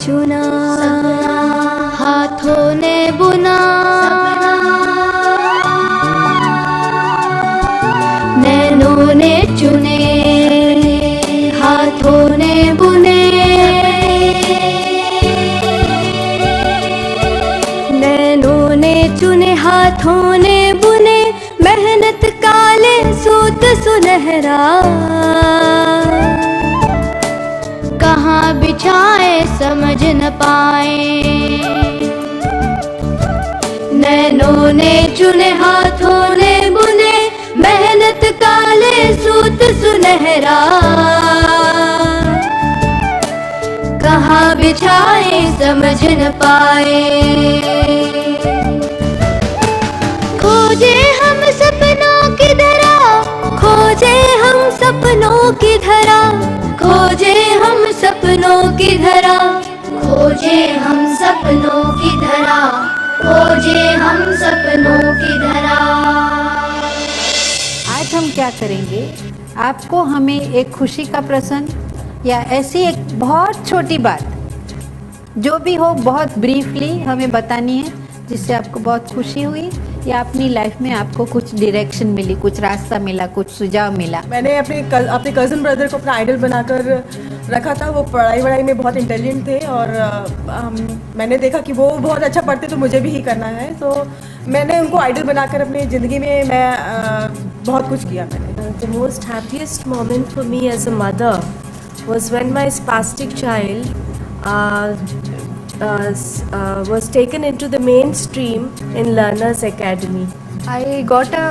चुना, हाथों ने बुना, नैनों ने चुने, हाथों ने बुने, नैनों ने चुने, हाथों ने बुने, मेहनत काले सूत सुनहरा, कहाँ बिछाए समझ न पाए। नैनों ने चुने, हाथों ने बुने, मेहनत काले सूत सुनहरा, कहाँ बिछाए समझ न पाए। खोजे हम सपनों की धरा, खोजे हम सपनों की धरा, खोजे हम सपनों की धरा, खोजे हम सपनों की धरा, खोजे हम सपनों की धरा। आज हम क्या करेंगे, आपको हमें एक खुशी का प्रसंग या ऐसी एक बहुत छोटी बात जो भी हो बहुत ब्रीफली हमें बतानी है, जिससे आपको बहुत खुशी हुई या अपनी लाइफ में आपको कुछ डायरेक्शन मिली, कुछ रास्ता मिला, कुछ सुझाव मिला। मैंने अपने कज़न ब्रदर को अपना आइडल बनाकर रखा था। वो पढ़ाई में बहुत इंटेलिजेंट थे और मैंने देखा कि वो बहुत अच्छा पढ़ते, तो मुझे भी ही करना है। तो मैंने उनको आइडल बनाकर अपनी ज़िंदगी में मैं बहुत कुछ किया मैंने। The most happiest moment for me as a mother was when my spastic child was taken into the mainstream in Learners Academy. I got a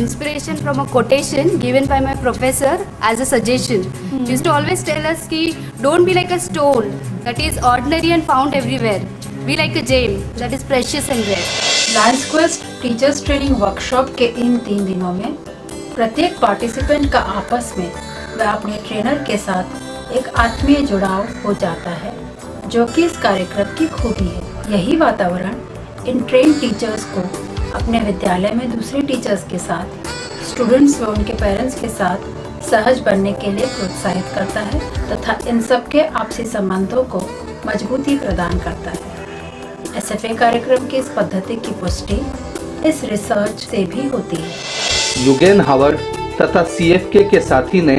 inspiration from a quotation given by my professor as a suggestion. He used to always tell us ki don't be like a stone that is ordinary and found everywhere. Be like a gem that is precious and rare. Lions quest teachers training workshop के इन 3 दिनों में प्रत्येक participant का आपस में व अपने trainer के साथ एक आत्मीय जुड़ाव हो जाता है, जो कि इस कार्यक्रम की खूबी है। यही वातावरण इन ट्रेन टीचर्स को अपने विद्यालय में दूसरे टीचर्स के साथ, स्टूडेंट्स व उनके पेरेंट्स के साथ सहज बनने के लिए प्रोत्साहित करता है तथा इन सब के आपसी संबंधों को मजबूती प्रदान करता है। एसएफए कार्यक्रम की इस पद्धति की पुष्टि इस रिसर्च से भी होती है। यूगेन हावर्ड तथा सीएफके के साथी ने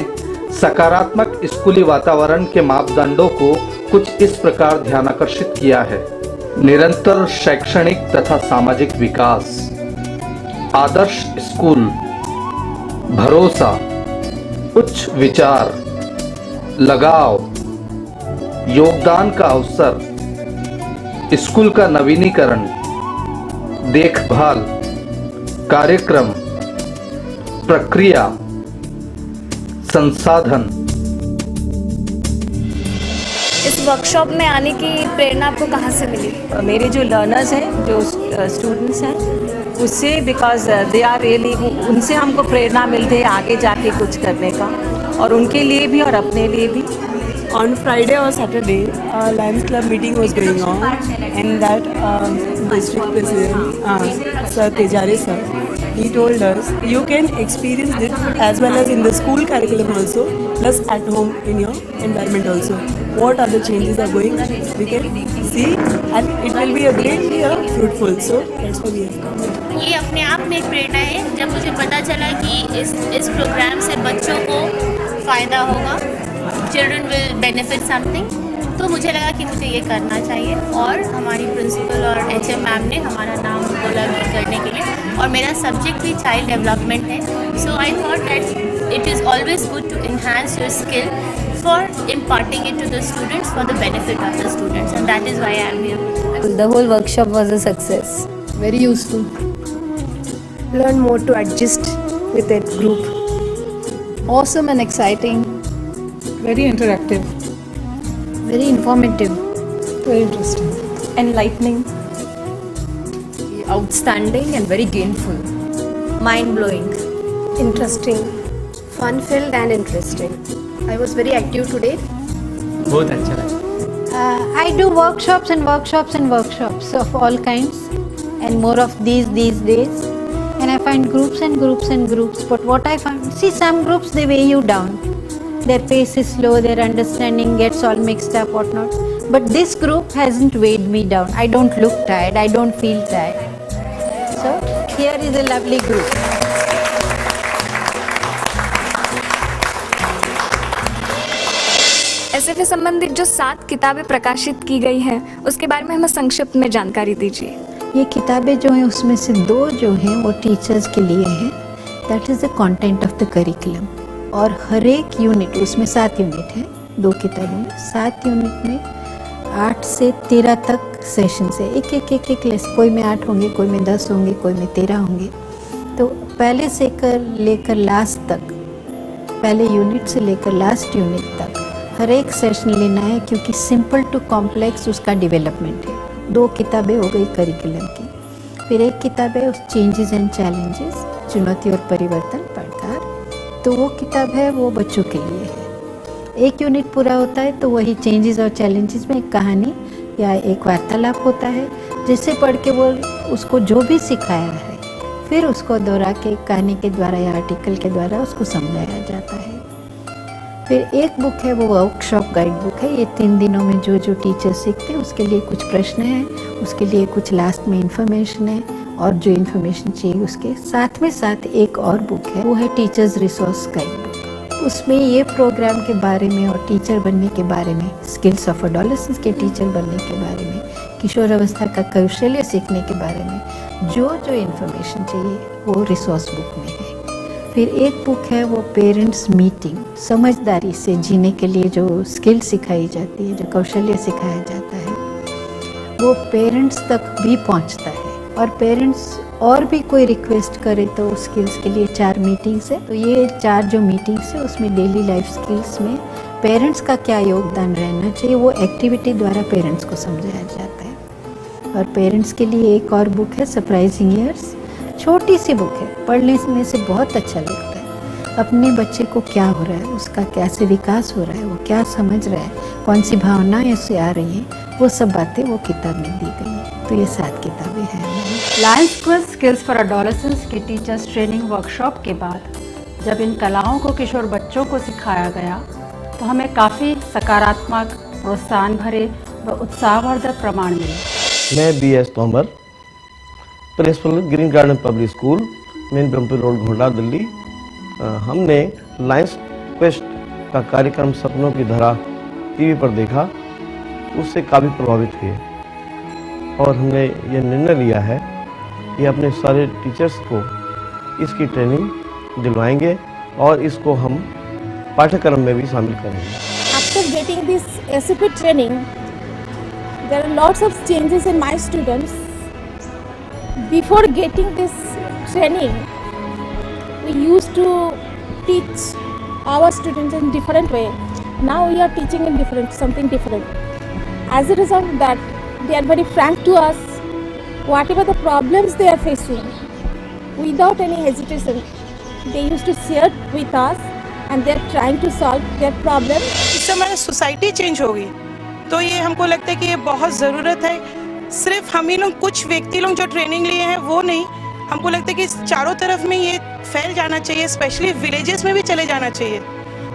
सकारात्मक स्कूली वातावरण के मापदंडों को कुछ इस प्रकार ध्यानाकर्षित किया है: निरंतर शैक्षणिक तथा सामाजिक विकास, आदर्श स्कूल, भरोसा, उच्च विचार, लगाव, योगदान का अवसर, स्कूल का नवीनीकरण, देखभाल, कार्यक्रम, प्रक्रिया, संसाधन। इस वर्कशॉप में आने की प्रेरणा आपको कहाँ से मिली? मेरे जो लर्नर्स हैं, जो स्टूडेंट्स हैं, उससे, बिकॉज दे आर रियली, उनसे हमको प्रेरणा मिलती है आगे जाके कुछ करने का, और उनके लिए भी और अपने लिए भी। On Friday or Saturday, Lions Club meeting was going on, and that district president, Sir Tejari sir, he told us you can experience it as well as in the school curriculum also, plus at home in your environment also. What other changes are going, we can see, and it will be a greatly fruitful. So that's why we have come. ये अपने आप में एक प्रेरणा है। जब मुझे पता चला कि इस प्रोग्राम से बच्चों को फ़ायदा होगा, चिल्ड्रन विल बेनिफिट समथिंग, तो मुझे लगा कि मुझे ये करना चाहिए। और हमारी प्रिंसिपल और एचएम मैम ने हमारा नाम बोला करने के लिए, और मेरा सब्जेक्ट भी चाइल्ड डेवलपमेंट है। So I thought that it is always good to enhance your skill for imparting it to the students for the benefit of the students, and that is why I am here. The whole workshop was a success. Very useful. Learn more to adjust with that group. Awesome and exciting. Very interactive. Very informative. Very interesting. Enlightening. Outstanding and very gainful. Mind blowing. Interesting. Fun-filled and interesting. I was very active today. बहुत अच्छा लगा। I do workshops and workshops and workshops of all kinds, and more of these days. And I find groups and groups and groups. But what I find, see, some groups they weigh you down. Their pace is slow, their understanding gets all mixed up, whatnot. but this group hasn't weighed me down. I don't look tired, I don't feel tired. So here is a lovely group. SFA संबंधित जो 7 किताबें प्रकाशित की गई हैं उसके बारे में हमें संक्षिप्त में जानकारी दीजिए। ये किताबें जो हैं उसमें से 2 जो हैं वो टीचर्स के लिए हैं, that is the content of the curriculum. और हर एक यूनिट, उसमें 7 यूनिट हैं 2 किताबों में, 7 यूनिट में 8 से 13 तक सेशन है। एक लेसन, कोई में 8 होंगे, कोई में 10 होंगे, कोई में 13 होंगे। तो पहले से लेकर लास्ट तक, पहले यूनिट से लेकर लास्ट यूनिट तक हर एक सेशन लेना है, क्योंकि सिंपल टू कॉम्प्लेक्स उसका डेवलपमेंट है। 2 किताबें हो गई करिकुलम की, फिर एक किताब है चेंजेस एंड चैलेंजेस, चुनौती और परिवर्तन, पड़कार। तो वो किताब है वो बच्चों के लिए है। एक यूनिट पूरा होता है तो वही चेंजेस और चैलेंजेस में एक कहानी या एक वार्तालाप होता है, जिसे पढ़ के वो उसको जो भी सिखाया है फिर उसको दोहरा के कहानी के द्वारा या आर्टिकल के द्वारा उसको समझाया जाता है। फिर एक बुक है वो वर्कशॉप गाइड बुक है। ये 3 दिनों में जो टीचर सीखते हैं उसके लिए कुछ प्रश्न हैं, उसके लिए कुछ लास्ट में इंफॉर्मेशन है, और जो इन्फॉर्मेशन चाहिए उसके साथ एक और बुक है, वो है टीचर्स रिसोर्स गाइड बुक। उसमें ये प्रोग्राम के बारे में और टीचर बनने के बारे में, स्किल्स ऑफ एडोलेसेंस के टीचर बनने के बारे में, किशोर अवस्था का कौशल्य सीखने के बारे में जो इन्फॉर्मेशन चाहिए वो रिसोर्स बुक में है। फिर एक बुक है वो पेरेंट्स मीटिंग, समझदारी से जीने के लिए जो स्किल सिखाई जाती है, जो कौशल्य सिखाया जाता है, वो पेरेंट्स तक भी पहुंचता है। और पेरेंट्स और भी कोई रिक्वेस्ट करे तो उस स्किल्स के लिए 4 मीटिंग्स है। तो ये 4 जो मीटिंग्स है उसमें डेली लाइफ स्किल्स में पेरेंट्स का क्या योगदान रहना चाहिए वो एक्टिविटी द्वारा पेरेंट्स को समझाया जाता है। और पेरेंट्स के लिए एक और बुक है सरप्राइजिंग ईयर्स, छोटी सी बुक है, पढ़ने में से बहुत अच्छा लगता है। अपने बच्चे को क्या हो रहा है, उसका कैसे विकास हो रहा है, वो क्या समझ रहा है, कौन सी भावनाएं उससे आ रही हैं, वो सब बातें वो किताब में दी गई हैं। तो ये 7 किताबें हैं। Lions club skills for adolescence की टीचर्स ट्रेनिंग वर्कशॉप के बाद जब इन कलाओं को किशोर बच्चों को सिखाया गया तो हमें काफ़ी सकारात्मक, प्रोत्साहन भरे व उत्साहवर्धक प्रमाण मिले। मैं BS Tomar, principal green garden public school, main Brahmpur road, घोड़ा, दिल्ली। हमने लायंस क्वेस्ट का कार्यक्रम सपनों की धरा टीवी पर देखा, उससे काफ़ी प्रभावित हुए और हमने ये निर्णय लिया है कि अपने सारे टीचर्स को इसकी ट्रेनिंग दिलवाएंगे और इसको हम पाठ्यक्रम में भी शामिल करेंगे। After getting this SFP training, there are lots of changes in my students. Before getting this training, we used to teach our students in different way. Now we are teaching in something different. As a result of that, they are very frank to us. Whatever the problems they are facing, without any hesitation, they used to share with us and they are trying to solve their problem. इस समय society change होगी तो ये हमको लगता है कि ये बहुत ज़रूरत है। सिर्फ हम ही लोग, कुछ व्यक्ति लोग जो ट्रेनिंग लिए हैं वो नहीं, हमको लगता है कि चारों तरफ में ये फैल जाना चाहिए, स्पेशली विलेजेस में भी चले जाना चाहिए,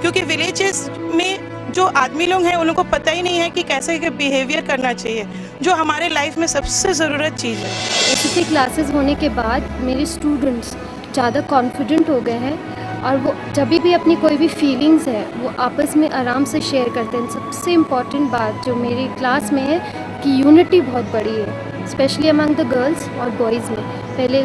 क्योंकि विलेजेस में जो आदमी लोग हैं उन लोगों को पता ही नहीं है कि कैसे बिहेवियर करना चाहिए, जो हमारे लाइफ में सबसे ज़रूरत चीज़ है। एसएफए क्लासेस होने के बाद मेरे स्टूडेंट्स ज़्यादा कॉन्फिडेंट हो गए हैं और वो जब भी अपनी कोई भी फीलिंग्स है वो आपस में आराम से शेयर करते हैं। सबसे इम्पॉर्टेंट बात जो मेरी क्लास में है कि यूनिटी बहुत बड़ी है, स्पेशली अमंग द गर्ल्स और बॉयज़ में। पहले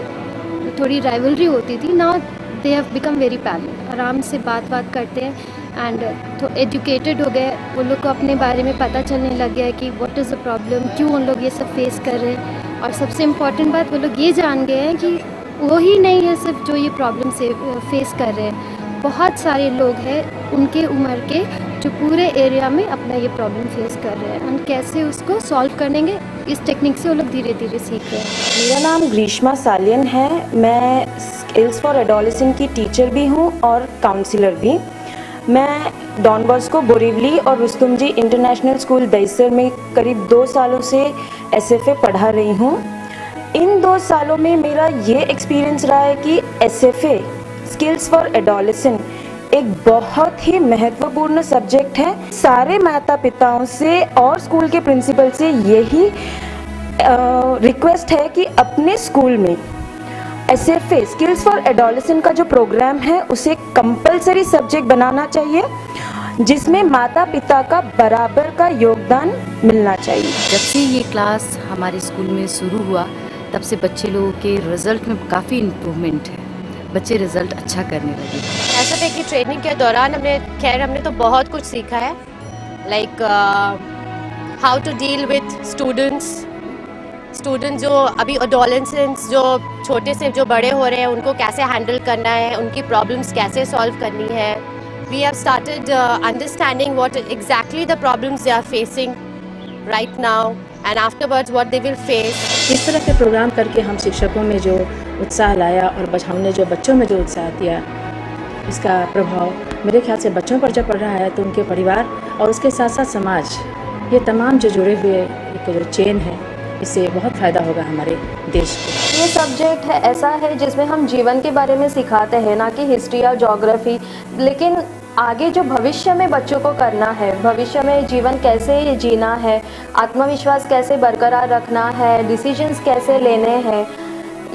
थोड़ी राइवलरी होती थी, now they have become very pleasant, आराम से बात करते हैं एंड तो एजुकेटेड हो गए। वो लोग को अपने बारे में पता चलने लग गया है कि व्हाट इज़ द प्रॉब्लम, क्यों उन लोग ये सब फेस कर रहे हैं। और सबसे इम्पॉर्टेंट बात, वो लोग ये जान गए हैं कि वो ही नहीं है सिर्फ जो ये प्रॉब्लम से फेस कर रहे हैं, बहुत सारे लोग हैं उनके उम्र के जो पूरे एरिया में अपना ये प्रॉब्लम फेस कर रहे हैं, और कैसे उसको सॉल्व करेंगे इस टेक्निक से वो लोग धीरे धीरे सीख रहे हैं। मेरा नाम ग्रीष्मा सालियन है, मैं स्किल्स फॉर एडोलेसेंट की टीचर भी हूँ और काउंसलर भी। मैं डॉन बॉस्को बोरीवली और रुस्तुम जी इंटरनेशनल स्कूल दहीसर में करीब 2 सालों से SFA पढ़ा रही हूँ। इन 2 सालों में मेरा ये एक्सपीरियंस रहा है कि SFA स्किल्स फॉर एडोलेसेंट एक बहुत ही महत्वपूर्ण सब्जेक्ट है। सारे माता पिताओं से और स्कूल के प्रिंसिपल से यही रिक्वेस्ट है कि अपने स्कूल में SFA स्किल्स फॉर एडोलेसेंट का जो प्रोग्राम है उसे कंपलसरी सब्जेक्ट बनाना चाहिए, जिसमें माता पिता का बराबर का योगदान मिलना चाहिए। जब से ये क्लास हमारे स्कूल में शुरू हुआ तब से बच्चे लोगों के रिजल्ट में काफ़ी इम्प्रूवमेंट है, बच्चे रिजल्ट अच्छा करने लगे। SFA की ट्रेनिंग के दौरान हमने तो बहुत कुछ सीखा है, like how to deal with students जो अभी एडोलेसेंट्स जो छोटे से जो बड़े हो रहे हैं उनको कैसे हैंडल करना है, उनकी प्रॉब्लम्स कैसे सॉल्व करनी है। We have started understanding what exactly the problems they are facing right now and afterwards what they will face. इस तरह के प्रोग्राम करके हम शिक्षकों में जो उत्साह लाया और हमने जो बच्चों में जो उत्साह दिया, इसका प्रभाव मेरे ख्याल से बच्चों पर जब पड़ रहा है तो उनके परिवार और उसके साथ साथ समाज, ये तमाम जो जुड़े हुए एक जो चेन है, इससे बहुत फ़ायदा होगा हमारे देश को। ये सब्जेक्ट है ऐसा है जिसमें हम जीवन के बारे में सिखाते हैं, ना कि हिस्ट्री या ज्योग्राफी, लेकिन आगे जो भविष्य में बच्चों को करना है, भविष्य में जीवन कैसे जीना है, आत्मविश्वास कैसे बरकरार रखना है, डिसीजंस कैसे लेने हैं,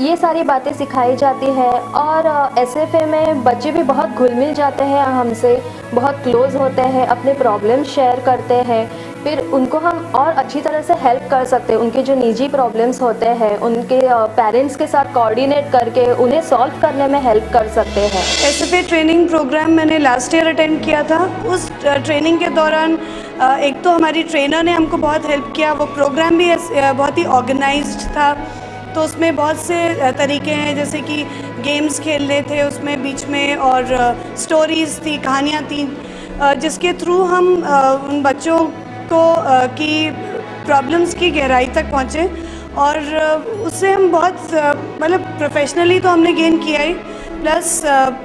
ये सारी बातें सिखाई जाती है। और SFA में बच्चे भी बहुत घुल मिल जाते हैं, हमसे बहुत क्लोज होते हैं, अपने प्रॉब्लम शेयर करते हैं, फिर उनको हम और अच्छी तरह से हेल्प कर सकते हैं। उनके जो निजी प्रॉब्लम्स होते हैं उनके पेरेंट्स के साथ कोऑर्डिनेट करके उन्हें सॉल्व करने में हेल्प कर सकते हैं। SFA ट्रेनिंग प्रोग्राम मैंने लास्ट ईयर अटेंड किया था। उस ट्रेनिंग के दौरान एक तो हमारी ट्रेनर ने हमको बहुत हेल्प किया, वो प्रोग्राम भी बहुत ही ऑर्गेनाइज्ड था, तो उसमें बहुत से तरीके हैं, जैसे कि गेम्स खेलने थे उसमें बीच में, और स्टोरीज़ थी, कहानियाँ थी, जिसके थ्रू हम उन बच्चों को की प्रॉब्लम्स की गहराई तक पहुँचे, और उससे हम बहुत मतलब प्रोफेशनली तो हमने गेन किया ही, प्लस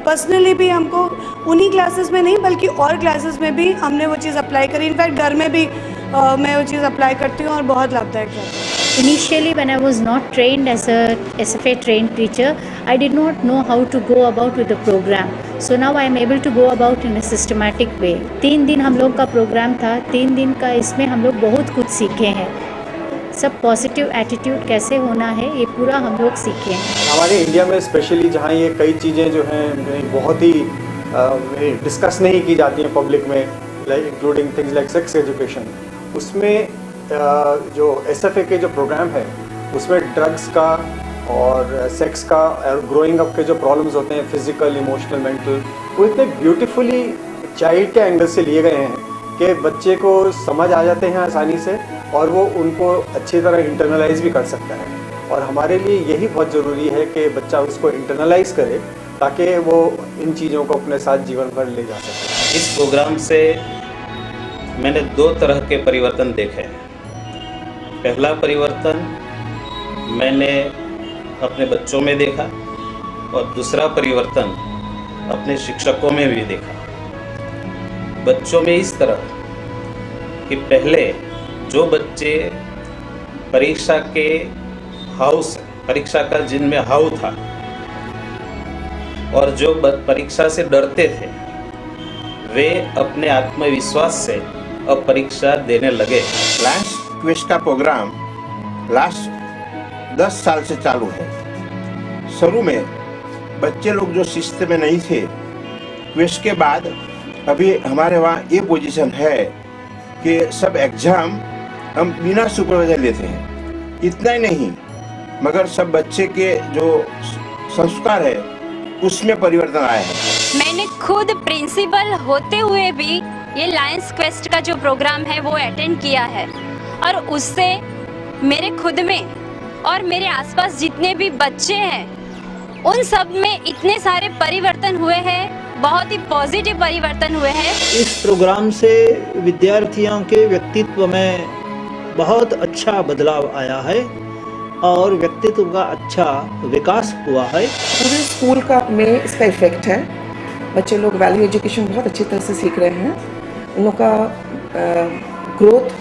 पर्सनली भी हमको उन्हीं क्लासेस में नहीं बल्कि और क्लासेस में भी हमने वो चीज़ अप्लाई करी। इनफैक्ट घर में भी मैं वो चीज़ अप्लाई करती हूँ और बहुत लाभदायक है। Initially, when I was not trained as a SFA trained teacher, I did not know how to go about with the program. So now I am able to go about in a systematic way. 3 दिन हम लोग का programme था, 3 दिन का इसमें हम लोग बहुत कुछ सीखे हैं। सब पॉजिटिव एटीट्यूड कैसे होना है ये पूरा हम लोग सीखे हैं। हमारे इंडिया में स्पेशली जहाँ ये कई चीज़ें जो हैं बहुत ही डिस्कस नहीं की जाती हैं पब्लिक में, like including things like sex education, उसमें जो SFA के जो प्रोग्राम है उसमें ड्रग्स का और सेक्स का और ग्रोइंग अप के जो प्रॉब्लम्स होते हैं, फिजिकल, इमोशनल, मेंटल, वो इतने ब्यूटीफुली चाइल्ड के एंगल से लिए गए हैं कि बच्चे को समझ आ जाते हैं आसानी से और वो उनको अच्छी तरह इंटरनलाइज भी कर सकता है। और हमारे लिए यही बहुत ज़रूरी है कि बच्चा उसको इंटरनलाइज करे ताकि वो इन चीज़ों को अपने साथ जीवन भर ले जा सके। इस प्रोग्राम से मैंने 2 तरह के परिवर्तन देखे। पहला परिवर्तन मैंने अपने बच्चों में देखा और दूसरा परिवर्तन अपने शिक्षकों में भी देखा। बच्चों में इस तरह कि पहले जो बच्चे परीक्षा के हाउस, परीक्षा का जिनमें हाउ था और जो परीक्षा से डरते थे, वे अपने आत्मविश्वास से अब परीक्षा देने लगे। लास्ट क्विज का प्रोग्राम लास्ट 10 साल से चालू है। शुरू में बच्चे लोग जो शिस्त में नहीं थे, क्विज के बाद अभी हमारे वहाँ ये पोजीशन है कि सब एग्जाम हम बिना सुपरवाइजर लेते हैं। इतना ही नहीं मगर सब बच्चे के जो संस्कार है उसमें परिवर्तन आया है। मैंने खुद प्रिंसिपल होते हुए भी ये लायंस क्वेस्ट का जो प्रोग्राम है वो अटेंड किया है, और उससे मेरे खुद में और मेरे आसपास जितने भी बच्चे हैं उन सब में इतने सारे परिवर्तन हुए हैं, बहुत ही पॉजिटिव परिवर्तन हुए हैं। इस प्रोग्राम से विद्यार्थियों के व्यक्तित्व में बहुत अच्छा बदलाव आया है और व्यक्तित्व का अच्छा विकास हुआ है। पूरे स्कूल का में इसका इफेक्ट है। बच्चे लोग वैल्यू एजुकेशन बहुत अच्छी तरह से सीख रहे हैं। उन लोग का ग्रोथ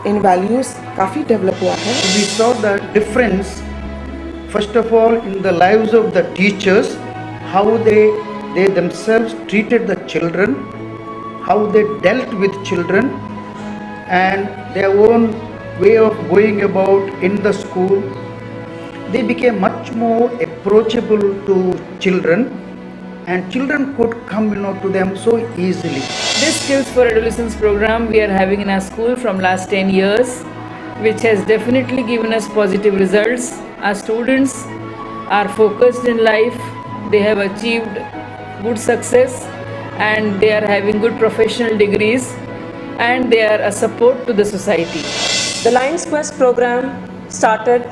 इन वैल्यूज काफ़ी डेवलप हुआ है। We saw the difference first of all in the lives of the teachers, how they they themselves treated the children, how they dealt with children, and their own way of going about in the school. They became much more approachable to children, and children could come, to them so easily. This Skills for Adolescence program we are having in our school from last 10 years, which has definitely given us positive results. Our students are focused in life, they have achieved good success, and they are having good professional degrees, and they are a support to the society. The Lions Quest program started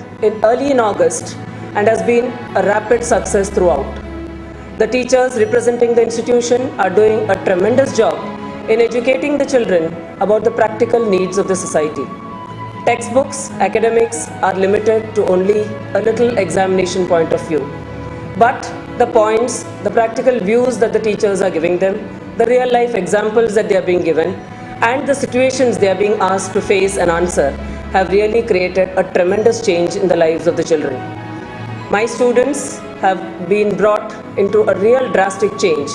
early in August and has been a rapid success throughout. The teachers representing the institution are doing a tremendous job in educating the children about the practical needs of the society. Textbooks, academics are limited to only a little examination point of view. But the points, the practical views that the teachers are giving them, the real life examples that they are being given, and the situations they are being asked to face and answer have really created a tremendous change in the lives of the children. My students have been brought into a real drastic change.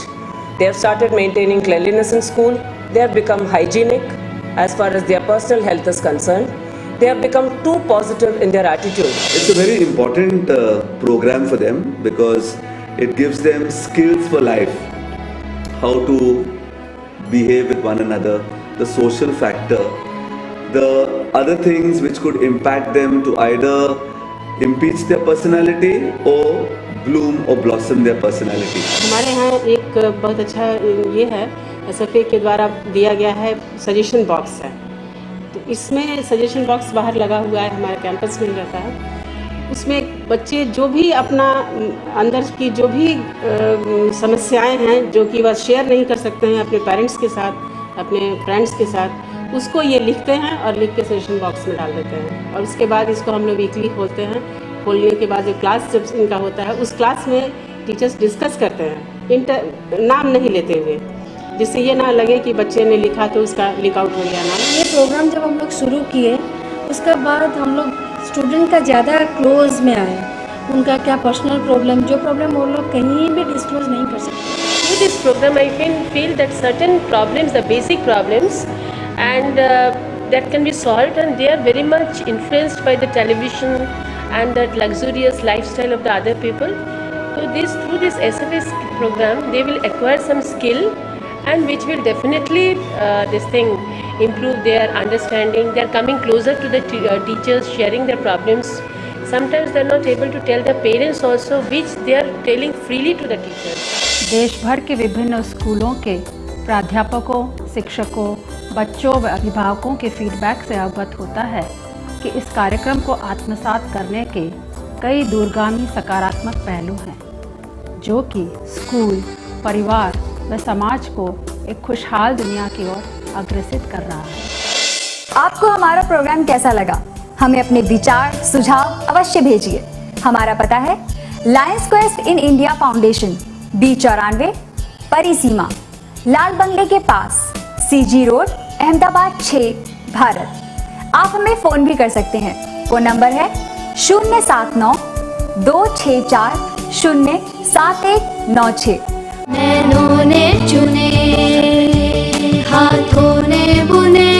They have started maintaining cleanliness in school. They have become hygienic as far as their personal health is concerned. They have become too positive in their attitude. It's a very important program for them because it gives them skills for life, how to behave with one another, the social factor, the other things which could impact them to either impeach their personality or bloom or blossom their personality. हमारे यहाँ एक बहुत अच्छा ये है SFA के द्वारा दिया गया है सजेशन बॉक्स है, तो इसमें सजेशन बॉक्स बाहर लगा हुआ है, हमारे कैंपस में रहता है। उसमें बच्चे जो भी अपना अंदर की जो भी समस्याएं हैं जो कि वह शेयर नहीं कर सकते हैं अपने पेरेंट्स के साथ, अपने फ्रेंड्स के साथ, उसको ये लिखते हैं और लिख के सजेशन बॉक्स में डाल देते हैं। और उसके बाद इसको हम लोग वीकली खोलते हैं। खोलने के बाद जो क्लास जब इनका होता है उस क्लास में टीचर्स डिस्कस करते हैं, नाम नहीं लेते हुए, जिससे ये ना लगे कि बच्चे ने लिखा तो उसका लीक आउट हो गया नाम। ये प्रोग्राम जब हम लोग शुरू किए उसके बाद हम लोग स्टूडेंट का ज़्यादा क्लोज में आए, उनका क्या पर्सनल प्रॉब्लम, जो प्रॉब्लम वो लोग कहीं भी डिस्क्लोज नहीं कर सकते। Through this program, I can feel that certain problems, the basic problems, and that can be solved, and they are very much influenced by the television and that luxurious lifestyle of the other people. So through this SFA program, they will acquire some skill, and which will definitely improve their understanding. They are coming closer to the teachers, sharing their problems. Sometimes they are not able to tell their parents also, which they are telling freely to the teachers. देश भर के विभिन्न स्कूलों के प्राध्यापकों, शिक्षकों, बच्चों व अभिभावकों के फीडबैक से अवगत होता है कि इस कार्यक्रम को आत्मसात करने के कई दूरगामी सकारात्मक पहलू हैं, जो कि स्कूल, परिवार व समाज को एक खुशहाल दुनिया की ओर अग्रसित कर रहा है। आपको हमारा प्रोग्राम कैसा लगा? हमें अपने विचार, सुझाव अवश्य भेजिए। हमारा पता है Lions quest in India foundation, B94, परिसीमा, लाल बंगले के पास, CG रोड, अहमदाबाद 6, भारत। आप हमें फ़ोन भी कर सकते हैं। फ़ोन नंबर है 079-264-07196। नैनों ने चुने, हाथों ने बुने,